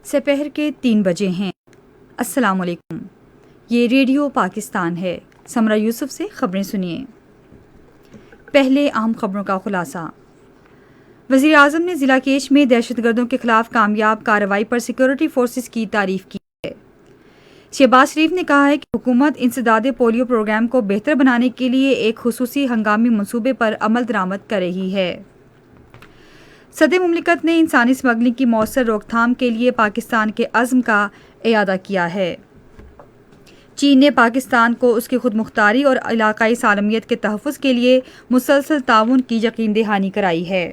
سپہر کے 3 بجے ہیں۔ السلام علیکم، یہ ریڈیو پاکستان ہے۔ سمرہ یوسف سے خبریں سنیے۔ پہلے اہم خبروں کا خلاصہ۔ وزیر اعظم نے ضلع کیچ میں دہشت گردوں کے خلاف کامیاب کارروائی پر سیکورٹی فورسز کی تعریف کی ہے۔ شہباز شریف نے کہا ہے کہ حکومت انسداد پولیو پروگرام کو بہتر بنانے کے لیے ایک خصوصی ہنگامی منصوبے پر عمل درآمد کر رہی ہے۔ صدر مملکت نے انسانی اسمگلنگ کی مؤثر روک تھام کے لیے پاکستان کے عزم کا اعادہ کیا ہے۔ چین نے پاکستان کو اس کی خود مختاری اور علاقائی سالمیت کے تحفظ کے لیے مسلسل تعاون کی یقین دہانی کرائی ہے۔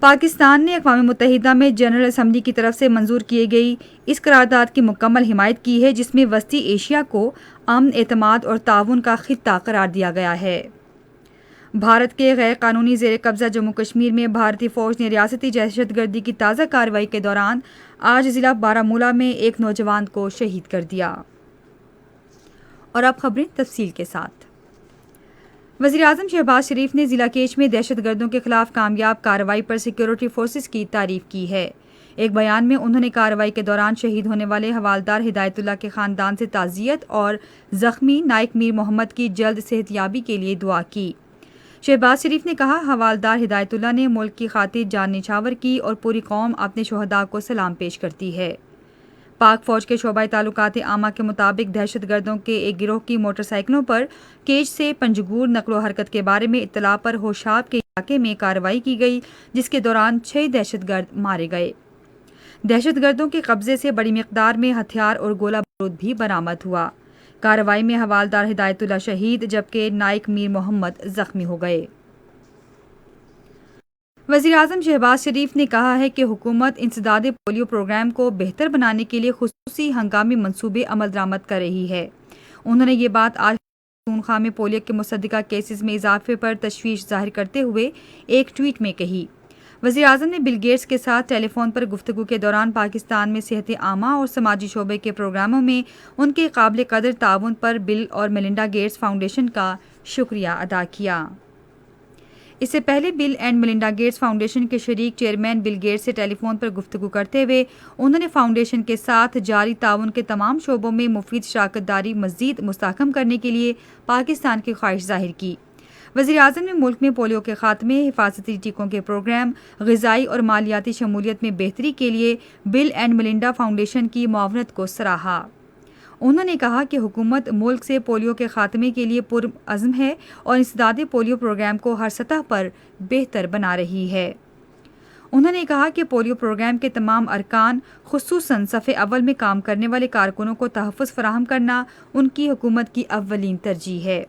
پاکستان نے اقوام متحدہ میں جنرل اسمبلی کی طرف سے منظور کی گئی اس قرارداد کی مکمل حمایت کی ہے جس میں وسطی ایشیا کو امن، اعتماد اور تعاون کا خطہ قرار دیا گیا ہے۔ بھارت کے غیر قانونی زیر قبضہ جموں کشمیر میں بھارتی فوج نے ریاستی دہشت گردی کی تازہ کارروائی کے دوران آج ضلع بارہمولہ میں ایک نوجوان کو شہید کر دیا۔ اور اب خبریں تفصیل کے ساتھ۔ وزیر اعظم شہباز شریف نے ضلع کیچ میں دہشت گردوں کے خلاف کامیاب کارروائی پر سیکورٹی فورسز کی تعریف کی ہے۔ ایک بیان میں انہوں نے کارروائی کے دوران شہید ہونے والے حوالدار ہدایت اللہ کے خاندان سے تعزیت اور زخمی نائک میر محمد کی جلد صحت یابی کے لیے دعا کی۔ شہباز شریف نے کہا، حوالدار ہدایت اللہ نے ملک کی خاطر جان نچھاور کی اور پوری قوم اپنے شہداء کو سلام پیش کرتی ہے۔ پاک فوج کے شعبہ تعلقات عامہ کے مطابق دہشت گردوں کے ایک گروہ کی موٹر سائیکلوں پر کیچ سے پنجگور نقل و حرکت کے بارے میں اطلاع پر ہوشاب کے علاقے میں کارروائی کی گئی جس کے دوران 6 دہشت گرد مارے گئے۔ دہشت گردوں کے قبضے سے بڑی مقدار میں ہتھیار اور گولہ بارود بھی برآمد ہوا۔ کارروائی میں حوالدار ہدایت اللہ شہید جبکہ نائک میر محمد زخمی ہو گئے۔ وزیر اعظم شہباز شریف نے کہا ہے کہ حکومت انسداد پولیو پروگرام کو بہتر بنانے کے لیے خصوصی ہنگامی منصوبے عمل درآمد کر رہی ہے۔ انہوں نے یہ بات آج خونخوار میں پولیو کے مصدقہ کیسز میں اضافے پر تشویش ظاہر کرتے ہوئے ایک ٹویٹ میں کہی۔ وزیر اعظم نے بل گیٹس کے ساتھ ٹیلی فون پر گفتگو کے دوران پاکستان میں صحت عامہ اور سماجی شعبے کے پروگراموں میں ان کے قابل قدر تعاون پر بل اور میلنڈا گیٹس فاؤنڈیشن کا شکریہ ادا کیا۔ اس سے پہلے بل اینڈ میلنڈا گیٹس فاؤنڈیشن کے شریک چیئرمین بل گیٹس سے ٹیلی فون پر گفتگو کرتے ہوئے انہوں نے فاؤنڈیشن کے ساتھ جاری تعاون کے تمام شعبوں میں مفید شراکت داری مزید مستحکم کرنے کے لیے پاکستان کی خواہش ظاہر کی۔ وزیر اعظم نے ملک میں پولیو کے خاتمے، حفاظتی ٹیکوں کے پروگرام، غذائی اور مالیاتی شمولیت میں بہتری کے لیے بل اینڈ میلنڈا فاؤنڈیشن کی معاونت کو سراہا۔ انہوں نے کہا کہ حکومت ملک سے پولیو کے خاتمے کے لیے پرعزم ہے اور انسداد پولیو پروگرام کو ہر سطح پر بہتر بنا رہی ہے۔ انہوں نے کہا کہ پولیو پروگرام کے تمام ارکان خصوصاً صف اول میں کام کرنے والے کارکنوں کو تحفظ فراہم کرنا ان کی حکومت کی اولین ترجیح ہے۔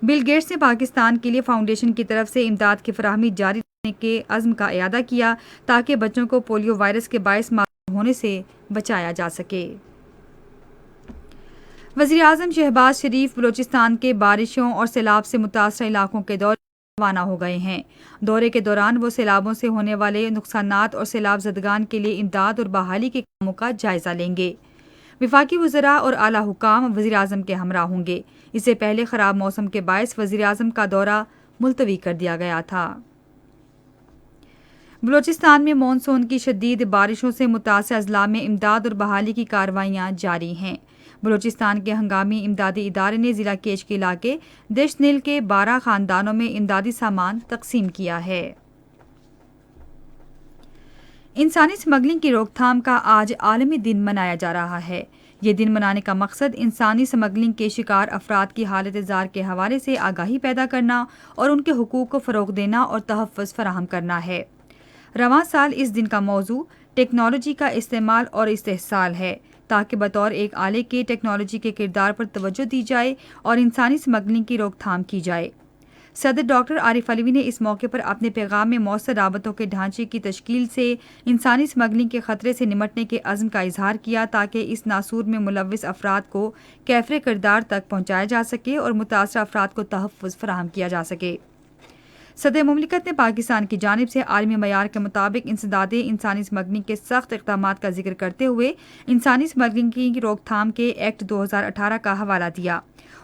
بل گیٹس نے پاکستان کے لیے فاؤنڈیشن کی طرف سے امداد کی فراہمی جاری رکھنے کے عزم کا اعادہ کیا تاکہ بچوں کو پولیو وائرس کے باعث معصوم ہونے سے بچایا جا سکے۔ وزیر اعظم شہباز شریف بلوچستان کے بارشوں اور سیلاب سے متاثرہ علاقوں کے دورے روانہ ہو گئے ہیں۔ دورے کے دوران وہ سیلابوں سے ہونے والے نقصانات اور سیلاب زدگان کے لیے امداد اور بحالی کے کاموں کا جائزہ لیں گے۔ وفاقی وزراء اور اعلیٰ حکام وزیر اعظم کے ہمراہ ہوں گے۔ اس سے پہلے خراب موسم کے باعث وزیر اعظم کا دورہ ملتوی کر دیا گیا تھا۔ بلوچستان میں مون سون کی شدید بارشوں سے متاثرہ اضلاع میں امداد اور بحالی کی کارروائیاں جاری ہیں۔ بلوچستان کے ہنگامی امدادی ادارے نے ضلع کیچ کے علاقے دشت نیل کے 12 خاندانوں میں امدادی سامان تقسیم کیا ہے۔ انسانی اسمگلنگ کی روک تھام کا آج عالمی دن منایا جا رہا ہے۔ یہ دن منانے کا مقصد انسانی اسمگلنگ کے شکار افراد کی حالت زار کے حوالے سے آگاہی پیدا کرنا اور ان کے حقوق کو فروغ دینا اور تحفظ فراہم کرنا ہے۔ رواں سال اس دن کا موضوع ٹیکنالوجی کا استعمال اور استحصال ہے تاکہ بطور ایک آلے کے ٹیکنالوجی کے کردار پر توجہ دی جائے اور انسانی اسمگلنگ کی روک تھام کی جائے۔ صدر ڈاکٹر عارف علوی نے اس موقع پر اپنے پیغام میں مؤثر رابطوں کے ڈھانچے کی تشکیل سے انسانی اسمگلنگ کے خطرے سے نمٹنے کے عزم کا اظہار کیا تاکہ اس ناسور میں ملوث افراد کو کیفر کردار تک پہنچایا جا سکے اور متاثرہ افراد کو تحفظ فراہم کیا جا سکے۔ صدر مملکت نے پاکستان کی جانب سے عالمی معیار کے مطابق انسداد انسانی اسمگلنگ کے سخت اقدامات کا ذکر کرتے ہوئے انسانی اسمگلنگ کی روک تھام کے ایکٹ 2018 کا حوالہ دیا۔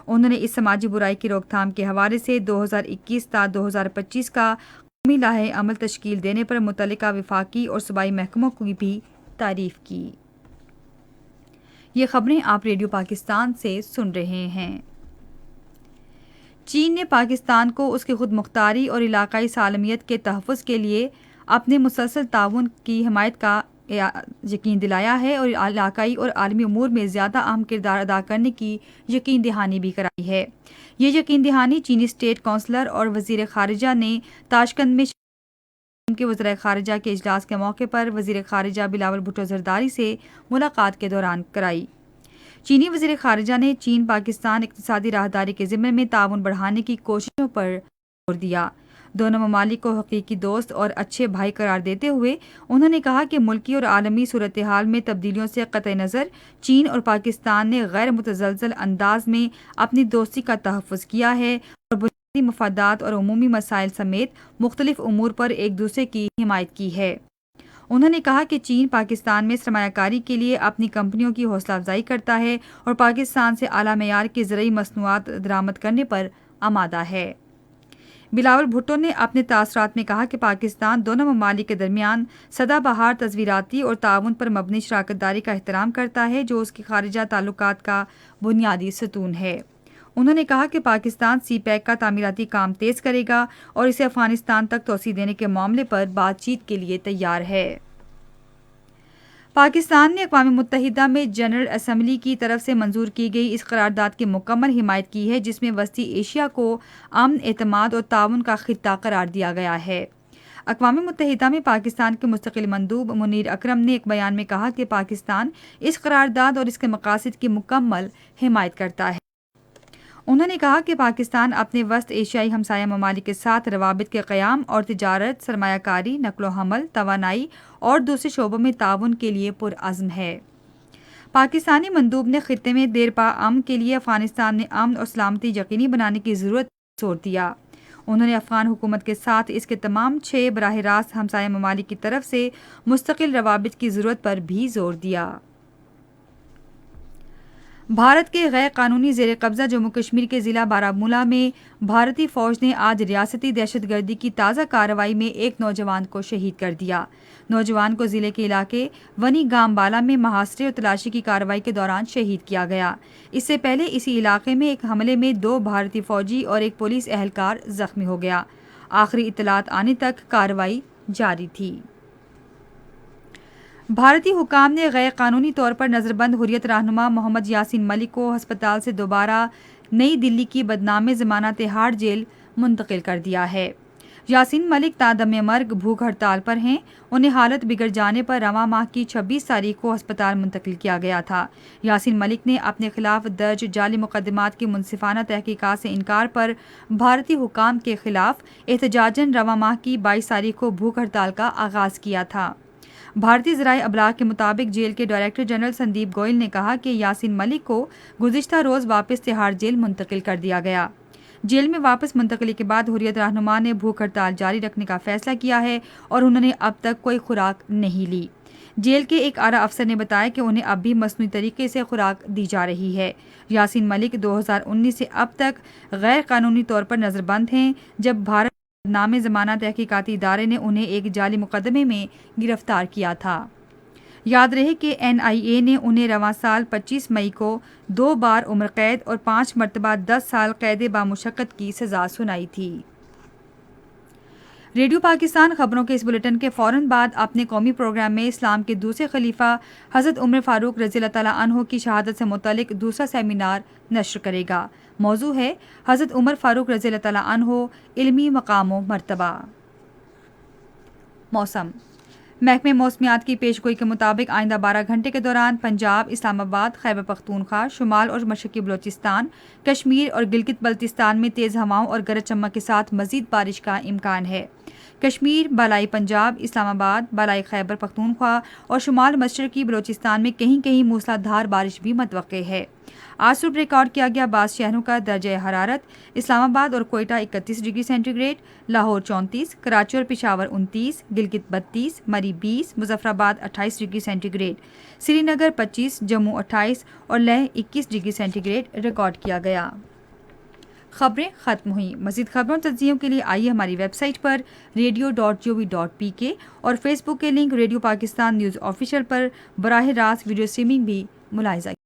انہوں نے اس سماجی برائی کی روک تھام کے حوالے سے 2021 تا 2025 کا قومی لائحہ عمل تشکیل دینے پر متعلقہ وفاقی اور صوبائی محکموں کی بھی تعریف کی۔ یہ خبریں آپ ریڈیو پاکستان سے سن رہے ہیں۔ چین نے پاکستان کو اس کی خود مختاری اور علاقائی سالمیت کے تحفظ کے لیے اپنے مسلسل تعاون کی حمایت کا یقین دلایا ہے اور علاقائی اور عالمی امور میں زیادہ اہم کردار ادا کرنے کی یقین دہانی بھی کرائی ہے۔ یہ یقین دہانی چینی اسٹیٹ کونسلر اور وزیر خارجہ نے تاشقند میں ان کے وزراء خارجہ کے اجلاس کے موقع پر وزیر خارجہ بلاول بھٹو زرداری سے ملاقات کے دوران کرائی۔ چینی وزیر خارجہ نے چین پاکستان اقتصادی راہداری کے ضمن میں تعاون بڑھانے کی کوششوں پر زور دیا۔ دونوں ممالک کو حقیقی دوست اور اچھے بھائی قرار دیتے ہوئے انہوں نے کہا کہ ملکی اور عالمی صورتحال میں تبدیلیوں سے قطع نظر چین اور پاکستان نے غیر متزلزل انداز میں اپنی دوستی کا تحفظ کیا ہے اور بنیادی مفادات اور عمومی مسائل سمیت مختلف امور پر ایک دوسرے کی حمایت کی ہے۔ انہوں نے کہا کہ چین پاکستان میں سرمایہ کاری کے لیے اپنی کمپنیوں کی حوصلہ افزائی کرتا ہے اور پاکستان سے اعلیٰ معیار کی زرعی مصنوعات درآمد کرنے پر آمادہ ہے۔ بلاول بھٹو نے اپنے تاثرات میں کہا کہ پاکستان دونوں ممالک کے درمیان سدا بہار تصویراتی اور تعاون پر مبنی شراکت داری کا احترام کرتا ہے جو اس کی خارجہ تعلقات کا بنیادی ستون ہے۔ انہوں نے کہا کہ پاکستان سی پیک کا تعمیراتی کام تیز کرے گا اور اسے افغانستان تک توسیع دینے کے معاملے پر بات چیت کے لیے تیار ہے۔ پاکستان نے اقوام متحدہ میں جنرل اسمبلی کی طرف سے منظور کی گئی اس قرارداد کی مکمل حمایت کی ہے جس میں وسطی ایشیا کو امن، اعتماد اور تعاون کا خطہ قرار دیا گیا ہے۔ اقوام متحدہ میں پاکستان کے مستقل مندوب منیر اکرم نے ایک بیان میں کہا کہ پاکستان اس قرارداد اور اس کے مقاصد کی مکمل حمایت کرتا ہے۔ انہوں نے کہا کہ پاکستان اپنے وسط ایشیائی ہمسایہ ممالک کے ساتھ روابط کے قیام اور تجارت، سرمایہ کاری، نقل و حمل، توانائی اور دوسرے شعبوں میں تعاون کے لیے پرعزم ہے۔ پاکستانی مندوب نے خطے میں دیرپا امن کے لیے افغانستان میں امن اور سلامتی یقینی بنانے کی ضرورت پر زور دیا۔ انہوں نے افغان حکومت کے ساتھ اس کے تمام 6 براہ راست ہمسایہ ممالک کی طرف سے مستقل روابط کی ضرورت پر بھی زور دیا۔ بھارت کے غیر قانونی زیر قبضہ جموں کشمیر کے ضلع بارہمولہ میں بھارتی فوج نے آج ریاستی دہشت گردی کی تازہ کارروائی میں ایک نوجوان کو شہید کر دیا۔ نوجوان کو ضلع کے علاقے ونی گام بالا میں محاصرے اور تلاشی کی کارروائی کے دوران شہید کیا گیا۔ اس سے پہلے اسی علاقے میں ایک حملے میں 2 بھارتی فوجی اور ایک پولیس اہلکار زخمی ہو گیا۔ آخری اطلاعات آنے تک کارروائی جاری تھی۔ بھارتی حکام نے غیر قانونی طور پر نظر بند حریت رہنما محمد یاسین ملک کو ہسپتال سے دوبارہ نئی دلی کی بدنام ضمانت ہاڑ جیل منتقل کر دیا ہے۔ یاسین ملک تا دم مرگ بھوک ہڑتال پر ہیں۔ انہیں حالت بگڑ جانے پر رواں ماہ کی 26 تاریخ کو ہسپتال منتقل کیا گیا تھا۔ یاسین ملک نے اپنے خلاف درج جعلی مقدمات کی منصفانہ تحقیقات سے انکار پر بھارتی حکام کے خلاف احتجاجاً رواں ماہ کی 22 تاریخ کو بھوک ہڑتال کا آغاز کیا تھا۔ بھارتی ذرائع ابلاغ کے مطابق جیل کے ڈائریکٹر جنرل سندیپ گوئل نے کہا کہ یاسین ملک کو گزشتہ روز واپس تہاڑ جیل منتقل کر دیا گیا۔ جیل میں واپس منتقلی کے بعد حریت رہنما نے بھوک ہڑتال جاری رکھنے کا فیصلہ کیا ہے اور انہوں نے اب تک کوئی خوراک نہیں لی۔ جیل کے ایک اعلیٰ افسر نے بتایا کہ انہیں اب بھی مصنوعی طریقے سے خوراک دی جا رہی ہے۔ یاسین ملک 2019 سے اب تک غیر قانونی طور پر نظر بند ہیں جب بھارت نام ضمانت تحقیقاتی ادارے نے انہیں ایک جعلی مقدمے میں گرفتار کیا تھا۔ یاد رہے کہ NIA نے انہیں رواں سال 25 مئی کو 2 بار عمر قید اور 5 مرتبہ 10 سال قید بامشقت کی سزا سنائی تھی۔ ریڈیو پاکستان خبروں کے اس بلیٹن کے فوراً بعد اپنے قومی پروگرام میں اسلام کے دوسرے خلیفہ حضرت عمر فاروق رضی اللہ تعالیٰ عنہ کی شہادت سے متعلق دوسرا سیمینار نشر کرے گا۔ موضوع ہے حضرت عمر فاروق رضی اللہ تعالیٰ عنہ، علمی مقام و مرتبہ۔ موسم۔ محکمہ موسمیات کی پیش گوئی کے مطابق آئندہ 12 گھنٹے کے دوران پنجاب، اسلام آباد، خیبر پختونخوا، شمال اور مشرقی بلوچستان، کشمیر اور گلگت بلتستان میں تیز ہوائوں اور گرج چمک کے ساتھ مزید بارش کا امکان ہے۔ کشمیر، بالائی پنجاب، اسلام آباد، بالائی خیبر پختونخوا اور شمال مشرقی بلوچستان میں کہیں کہیں موسلا دھار بارش بھی متوقع ہے۔ آج صبح ریکارڈ کیا گیا بعض شہروں کا درجہ حرارت: اسلام آباد اور Quetta 31 degree centigrade, Lahore 34، Karachi اور پشاور 29، گلگت 32، مری 20، Muzaffarabad 28 degree centigrade, Srinagar 25، Jammu 28 اور Leh 21 degree centigrade record کیا گیا۔ خبریں ختم ہوئیں۔ مزید خبروں اور تجزیوں کے لیے آئیے ہماری ویب سائٹ پر radio.gov.pk اور فیس بک کے link radio Pakistan news official پر براہ راست ویڈیو اسٹریمنگ بھی ملاحظہ